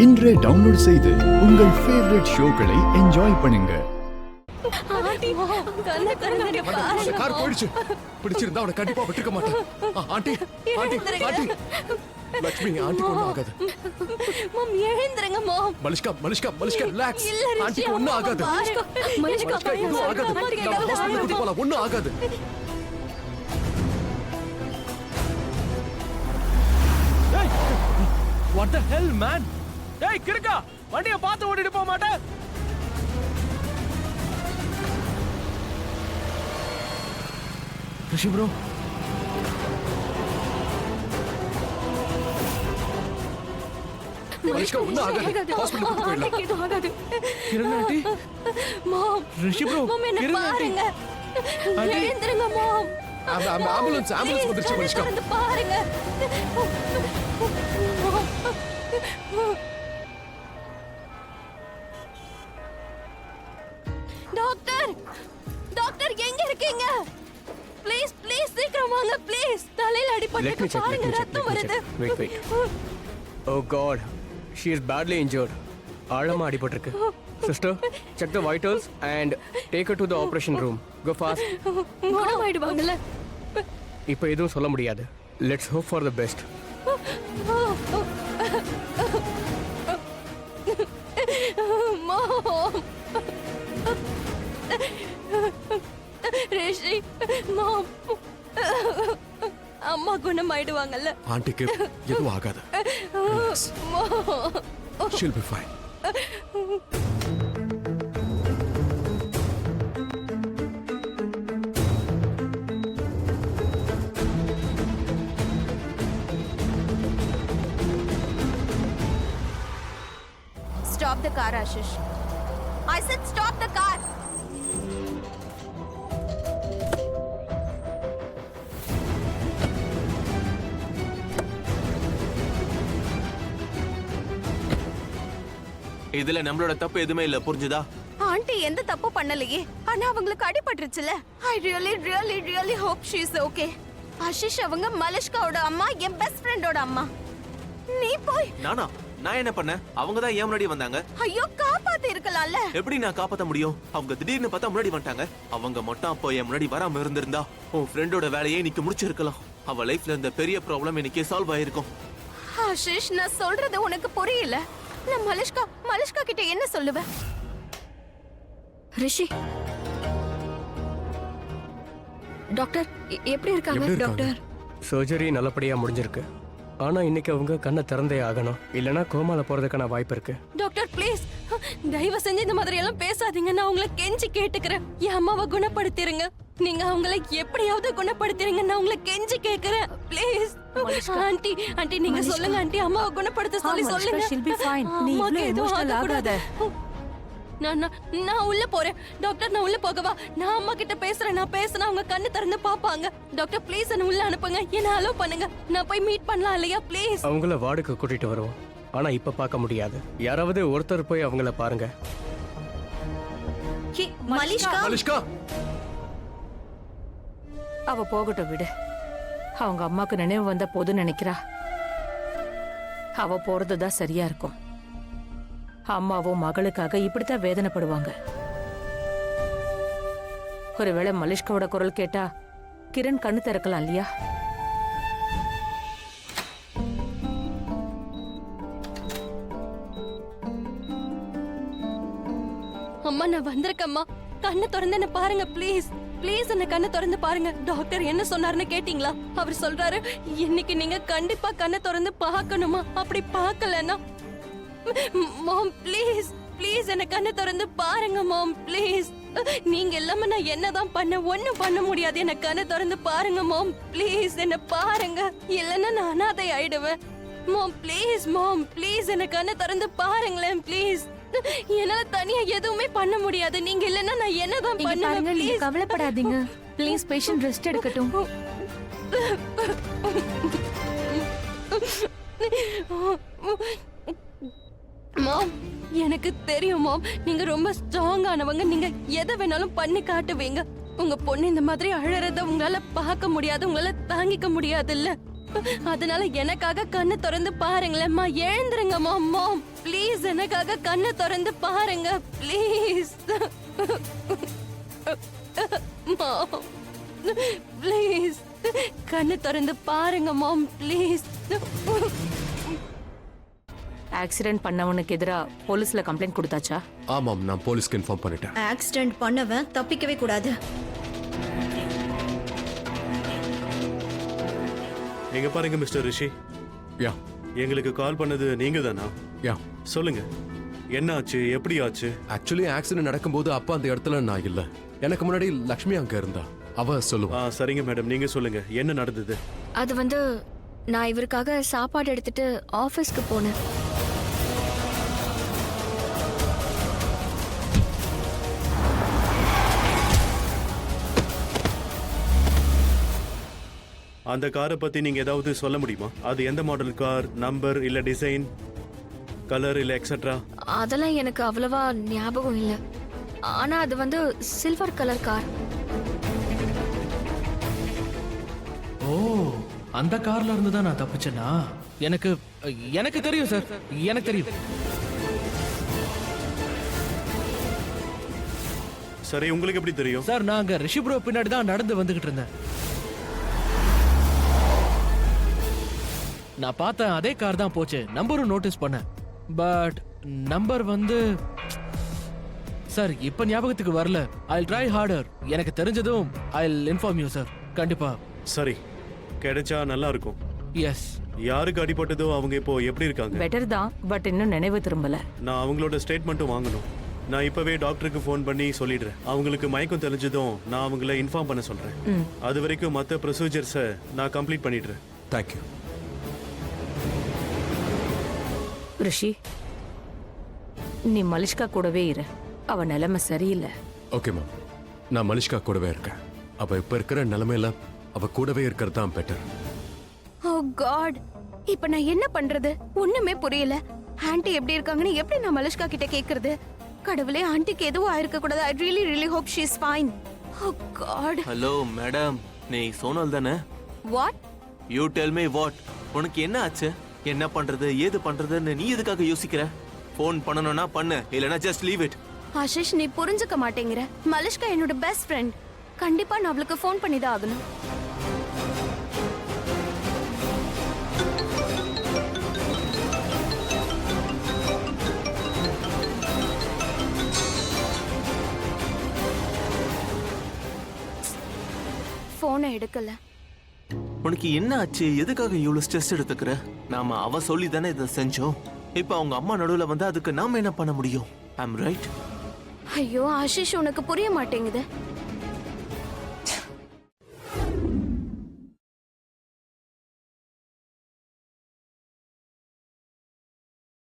இன்றே டவுன்லோட் செய்து உங்கள் ஃபேவரட் ஷோக்களை என்ஜாய் பண்ணுங்க. கார் போயிடுச்சு. பிடிச்சிருந்தா அவனை கண்டிப்பா விட்டுக்க மாட்டேன். ஆண்டி ஆண்டி ஆண்டி லட்சுமி ஆண்டிக்கு ஒண்ணும் ஆகாது. மாம் எழுந்திருங்க மாம். மலிஷ்கா மலிஷ்கா மலிஷ்கா ரிலாக்ஸ். ஆண்டிக்கு ஒண்ணும் ஆகாது. மலிஷ்கா ஒண்ணும் ஆகாது. நம்ம ஹாஸ்பிடல் கூட்டி போலாம். ஒண்ணும் ஆகாது. What the hell man? டேய் கிறுக்கா வண்டியை பார்த்து ஓட்டிட்டு போக மாட்டேன். ரிஷி ப்ரோ மலிஷ்கா ஒண்ணும் ஆகாது. ஹாஸ்பிடல் கூட்டி போயிடலாம். எதுவும் ஆகாது. கிரண் ஆண்டி மாம் ரிஷி ப்ரோ மாம் என்ன கிரண் ஆண்டி பாருங்க. எழுந்திருங்க மாம். ஆம்புலன்ஸ் வந்துருச்சு மலிஷ்கா. வந்து பாருங்க. டாக்டர் டாக்டர் எங்க இருக்கீங்க? ப்ளீஸ் ப்ளீஸ் சீக்கிரம் வாங்க ப்ளீஸ். தலையில அடிபட்டு பாருங்க ரத்தம் வருது. Wait. Oh god, she is badly injured. ஆழமா அடிபட்டிருக்கு. Sister, check the vitals and take her to the operation room. Go fast. குணமாயிடுவாங்கல. இப்போ எதுவும் சொல்ல முடியாது. Let's hope for the best. மாம் ரிஷி மாம் அம்மா குணமாயிடுவாங்கல்ல. ஆண்டிக்கு எதுவும் ஆகாது. She'll be fine. Stop the car, Ashish. I said stop the car. இதுல நம்மளோட தப்பு எதுவுமே இல்ல, புரிஞ்சுதா? ஆண்டி எந்த தப்பு பண்ணலையே, ஆனா அவங்களுக்கு அடிபட்டுருச்சுல. I really hope she is okay. Ashish அவங்க மலிஷ்காவோட அம்மா, என் பெஸ்ட் ஃப்ரெண்டோட அம்மா. நீ போய் நான் என்ன பண்ணேன்? அவங்க தான் ஏன் முன்னாடி வந்தாங்க. ஐயோ காப்பாத்தி இருக்கலாம்ல. எப்படி நான் காப்பாத்த முடியும்? அவங்க திடீர்னு பார்த்தா முன்னாடி வந்துட்டாங்க. அவங்க மட்டும் அப்போ என் முன்னாடி வராம இருந்திருந்தா உன் ஃப்ரெண்டோட வேலையை இன்னைக்கு முடிச்சிருக்கலாம். அவ லைஃப்ல இருந்த பெரிய ப்ராப்ளம் இன்னைக்கு சால்வ் ஆயிருக்கும். ஆஷிஷ் நான் சொல்றது உனக்கு புரியல. நான் மலிஷ்கா கிட்ட என்ன சொல்லுவேன்? ரிஷி டாக்டர் எப்படி இருக்காங்க டாக்டர்? சர்ஜரி நல்லபடியா முடிஞ்சிருக்கு. ஆனா இன்னைக்கு அவங்க கண்ணை திறந்தே ஆகணும், இல்லனா கோமால போறதுக்கான வாய்ப்பு இருக்கு. டாக்டர் ப்ளீஸ் தயவு செஞ்சு இந்த மாதிரி எல்லாம் பேசாதீங்க. நான் உங்களை கெஞ்சி கேட்டுக்கிறேன். என் அம்மாவை குணப்படுத்திருங்க. நீங்க அவங்கள எப்படியாவது குணப்படுத்திருங்க. நான் உங்களை கெஞ்சி கேக்குறேன் ப்ளீஸ். ஆண்டி நீங்க சொல்லுங்க ஆண்டி, அம்மாவை குணப்படுத்த சொல்லுங்க. she'll be fine. நீ இவ்ளோ எமோஷனல் ஆகாத. நான் உள்ள போறேன் டாக்டர். நான் உள்ள போகவா? நான் அம்மா கிட்ட பேசுறேன். நான் பேசினா அவங்க கண்ணு திறந்து பாப்பாங்க. டாக்டர் ப்ளீஸ் என்ன உள்ள அனுப்புங்க. என்ன அலோ பண்ணுங்க. நான் போய் மீட் பண்ணலாம் இல்லையா ப்ளீஸ்? அவங்கள வார்டுக்கு கூட்டிட்டு வருவோம். ஆனா இப்ப பார்க்க முடியாது. யாராவது ஒருத்தர் போய் அவங்கள பாருங்க. மலிஷ்கா அவ போகட்டும் விடு. அவங்க அம்மாக்கு நினைவு வந்த போது நினைக்கிறா. அவ போறதுதான் சரியா இருக்கும். அம்மாவும் மகளுக்காக இப்படித்தான் வேதனைப்படுவாங்க. ஒருவேளை மலிஷ்காவோட குரல் கேட்டா கிரண் கண்ணு திறக்கலாம் இல்லையா? அம்மா நான் வந்திருக்கேம்மா. கண்ணை திறந்து என்ன பாருங்க ப்ளீஸ். ப்ளீஸ் என்ன கண்ணை திறந்து பாருங்க. டாக்டர் என்ன சொன்னாருன்னு கேட்டீங்களா? அவர் சொல்றாரு இன்னைக்கு நீங்க கண்டிப்பா கண்ணை திறந்து பார்க்கணுமா. அப்படி பார்க்கலன்னா மாம் ப்ளீஸ் ப்ளீஸ் என்ன கண்ணை திறந்து பாருங்க மாம் ப்ளீஸ். நீங்க இல்லாம நான் என்னதான் ஒண்ணும் பண்ண முடியாது. என்ன கண்ணை திறந்து பாருங்க மாம் ப்ளீஸ். என்ன பாருங்க, இல்லைன்னா நான் அனாதை ஆயிடுவேன். மாம் ப்ளீஸ் என்ன கண்ணை திறந்து பாருங்களேன் ப்ளீஸ். என்னால தனியா எதுவுமே பண்ண முடியாது. நீங்க இல்லன்னா நான் என்னதான் பண்ணுவேன் ப்ளீஸ். கவலைப்படாதீங்க ப்ளீஸ். பேஷண்ட் ரெஸ்ட் எடுக்கட்டும். மாம் எனக்கு தெரியும் மாம், நீங்க ரொம்ப ஸ்ட்ராங்கானவங்க. நீங்க எதை வேணாலும் பண்ணி காட்டுவீங்க. உங்க பொண்ணு இந்த மாதிரி அழறத உங்களால பார்க்க முடியாது, உங்களால தாங்கிக்க முடியாது இல்ல. அதனால எனக்காக கண்ணை திறந்து பாருங்களேம்மா. எழுந்துருங்கம்மா. மாம் ப்ளீஸ் எனக்காக கண்ணை திறந்து பாருங்க ப்ளீஸ். மாம் ப்ளீஸ் கண்ணை திறந்து பாருங்க மாம் ப்ளீஸ். ஆக்சிடென்ட் பண்ணவனுக்கு எதிரா போலீஸ்ல கம்ப்ளைண்ட் கொடுத்தாச்சா? ஆமாம், நான் போலீஸ்க்கு இன்ஃபார்ம் பண்ணிட்டேன். ஆக்சிடென்ட் பண்ணவன் தப்பிக்கவே கூடாது. எங்க பாருங்க மிஸ்டர் ரிஷி, யா எங்களுக்கு கால் பண்ணது நீங்க தானா? யா சொல்லுங்க, என்ன ஆச்சு, எப்படி ஆச்சு? ஆக்சுவலி ஆக்சிடென்ட் நடக்கும்போது அப்பா அந்த இடத்துல நான் இல்ல. எனக்கு முன்னாடி லக்ஷ்மி அங்க இருந்தா. அவ சொல்லுவா. சரிங்க மேடம், நீங்க சொல்லுங்க, என்ன நடந்தது? அது வந்து நான் இவருக்காக சாப்பாடு எடுத்துட்டு ஆபீஸ்க்கு போனேன். அந்த காரை பத்தி நீங்க ஏதாவது சொல்ல முடியுமா? அது எந்த மாடல் கார், நம்பர் இல்ல டிசைன், கலர் இல்ல எக்ஸெட்ரா? அதெல்லாம் எனக்கு அவ்வளவா ஞாபகம் இல்ல. ஆனா அது வந்து சில்வர் கலர் கார். ஓ, அந்த கார்ல இருந்து தான் நான் தப்பிச்சேனா? எனக்கு எனக்கு தெரியும் சார், எனக்கு தெரியும். சரி, உங்களுக்கு எப்படி தெரியும்? சார், நான் அங்க ரிஷி ப்ரோ பின்னாடி தான் நடந்து வந்துகிட்டு இருந்தேன். நான் பார்த்தேன், அதே கார் தான் போச்சு. நம்பரும் நோட்டீஸ் பண்ணேன். பட் நம்பர் வந்து சார் இப்ப ஞாபகத்துக்கு வரல. I'll try harder. எனக்கு தெரிஞ்சதும் I'll inform you சார். கண்டிப்பா. சரி, கிடைச்சா நல்லா இருக்கும். எஸ். யாருக்கு அடிபட்டதோ அவங்க இப்போ எப்படி இருக்காங்க? பெட்டர் தான், பட் இன்னும் நினைவு திரும்பல. நான் அவங்களோட ஸ்டேட்மெண்ட்டும் வாங்கணும். நான் இப்பவே டாக்டருக்கு ஃபோன் பண்ணி சொல்லிடுறேன். அவங்களுக்கு மயக்கம் தெரிஞ்சதும் நான் அவங்கள இன்ஃபார்ம் பண்ண சொல்றேன். அது வரைக்கும் மற்ற ப்ரொசீஜர்ஸை நான் கம்ப்ளீட் பண்ணிடுறேன். தேங்க்யூ. ரிஷி, நீ மலிஷ்கா கூடவே இரு. அவ நிலைமை சரியில்லை. ஓகே மேம், நான் மலிஷ்கா கூடவே இருக்கேன். அவ இப்ப இருக்கிற நிலைமையில அவ கூடவே இருக்கிறது தான் பெட்டர். ஓ காட், இப்போ நான் என்ன பண்றது? ஒண்ணுமே புரியல. ஆன்ட்டி எப்படி இருக்காங்கன்னு எப்படி நான் மலிஷ்கா கிட்ட கேக்குறது? கடவுளே, ஆன்ட்டிக்கு எதுவும் ஆயிருக்க கூடாது. I really hope she is fine. Oh God. Hello madam, நீ சோனல் தானே? What? You tell me what. உனக்கு என்ன ஆச்சு? என்ன பண்றது, ஏது பண்றதுன்னு நீ எதுக்காக யோசிக்கிற? ஃபோன் பண்ணணும்னா பண்ணு, இல்லனா ஜஸ்ட் லீவ் இட். ஆஷிஷ், நீ புரிஞ்சுக்க மாட்டேங்கிற. மலிஷ்கா என்னோட பெஸ்ட் ஃப்ரெண்ட். கண்டிப்பா நான் அவளுக்கு ஃபோன் பண்ணி தான் ஆகணும். போனை எடுக்கல. உனக்கு என்ன ஆச்சு? எதுக்காக இவ்வளவு ஸ்ட்ரெஸ் எடுத்துக்கிற? நாம அவ சொல்லி தானே இதை செஞ்சோம். இப்ப அவங்க அம்மா நடுவுல வந்து அதுக்கு நாம என்ன பண்ண முடியும்? I'm right. ஐயோ ஆஷிஷ், உனக்கு புரிய மாட்டேங்குது.